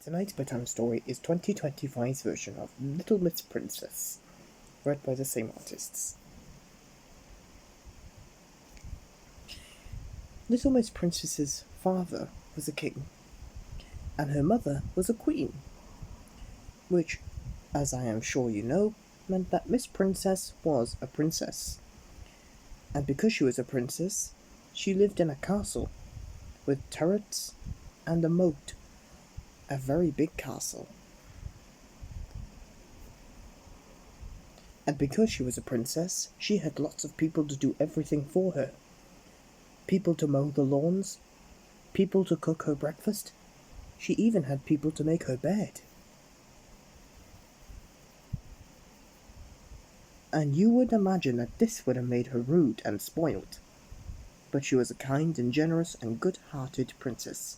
Tonight's bedtime story is 2025's version of Little Miss Princess, read by the same artists. Little Miss Princess's father was a king, and her mother was a queen, which, as I am sure you know, meant that Miss Princess was a princess. And because she was a princess, she lived in a castle with turrets and a moat, a very big castle. And because she was a princess, she had lots of people to do everything for her. People to mow the lawns, people to cook her breakfast. She even had people to make her bed. And you would imagine that this would have made her rude and spoiled. But she was a kind and generous and good-hearted princess.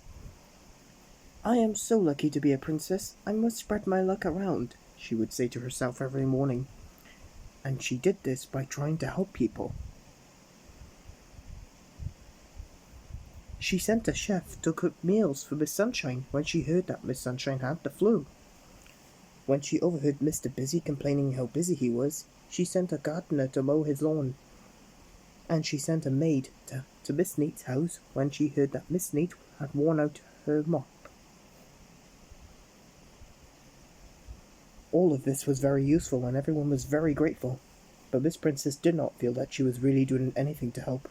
"I am so lucky to be a princess, I must spread my luck around," she would say to herself every morning. And she did this by trying to help people. She sent a chef to cook meals for Miss Sunshine when she heard that Miss Sunshine had the flu. When she overheard Mr. Busy complaining how busy he was, she sent a gardener to mow his lawn. And she sent a maid to Miss Neat's house when she heard that Miss Neat had worn out her mop. All of this was very useful and everyone was very grateful, but Miss Princess did not feel that she was really doing anything to help.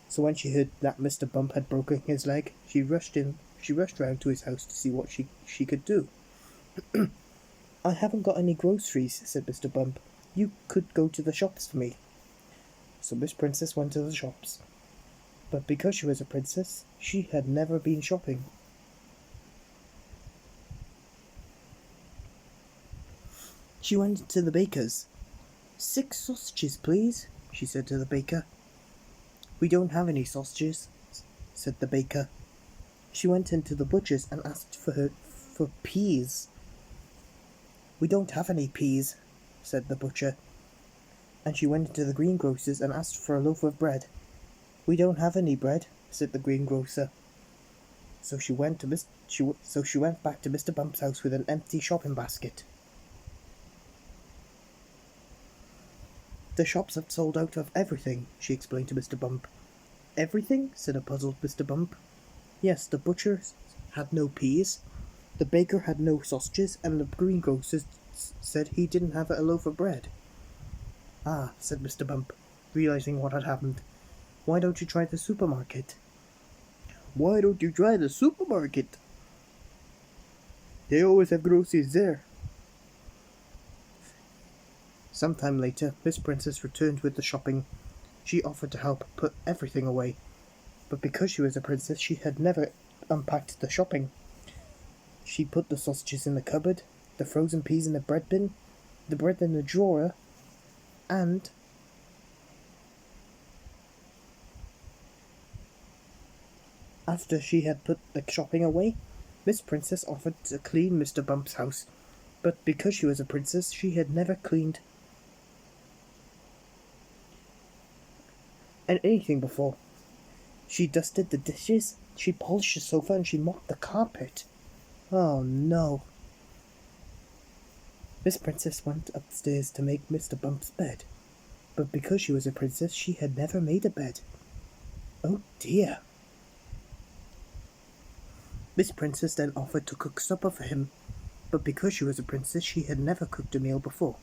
So when she heard that Mr. Bump had broken his leg, she rushed round to his house to see what she could do. "I haven't got any groceries," said Mr. Bump. "You could go to the shops for me." So Miss Princess went to the shops. But because she was a princess, she had never been shopping. She went to the baker's. "6 sausages, please," she said to the baker. "We don't have any sausages," said the baker. She went into the butcher's and asked for peas. "We don't have any peas," said the butcher. And she went into the greengrocer's and asked for a loaf of bread. "We don't have any bread," said the greengrocer. So she went back to Mr. Bump's house with an empty shopping basket. "The shops have sold out of everything," she explained to Mr. Bump. "Everything?" said a puzzled Mr. Bump. "Yes, the butcher had no peas, the baker had no sausages, and the greengrocer said he didn't have a loaf of bread." "Ah," said Mr. Bump, realizing what had happened. "Why don't you try the supermarket?" "Why don't you try the supermarket? They always have groceries there." Some time later, Miss Princess returned with the shopping. She offered to help put everything away, but because she was a princess, she had never unpacked the shopping. She put the sausages in the cupboard, the frozen peas in the bread bin, the bread in the drawer, and after she had put the shopping away, Miss Princess offered to clean Mr. Bump's house, but because she was a princess, she had never cleaned anything before. She dusted the dishes, she polished the sofa, and she mopped the carpet. Oh no! Miss Princess went upstairs to make Mr. Bump's bed, but because she was a princess, she had never made a bed. Oh dear! Miss Princess then offered to cook supper for him, but because she was a princess, she had never cooked a meal before.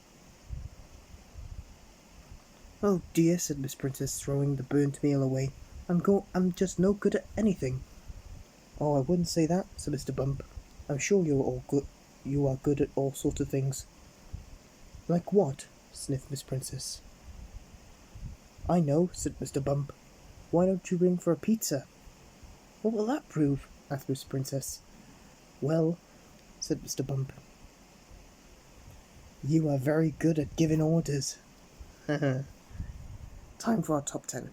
"Oh dear," said Miss Princess, throwing the burnt meal away. I'm just no good at anything." "Oh, I wouldn't say that," said Mr. Bump. "I'm sure you are good at all sorts of things." "Like what?" sniffed Miss Princess. "I know," said Mr. Bump. "Why don't you ring for a pizza?" "What will that prove?" asked Miss Princess. "Well," said Mr. Bump, "you are very good at giving orders." Time for our top 10.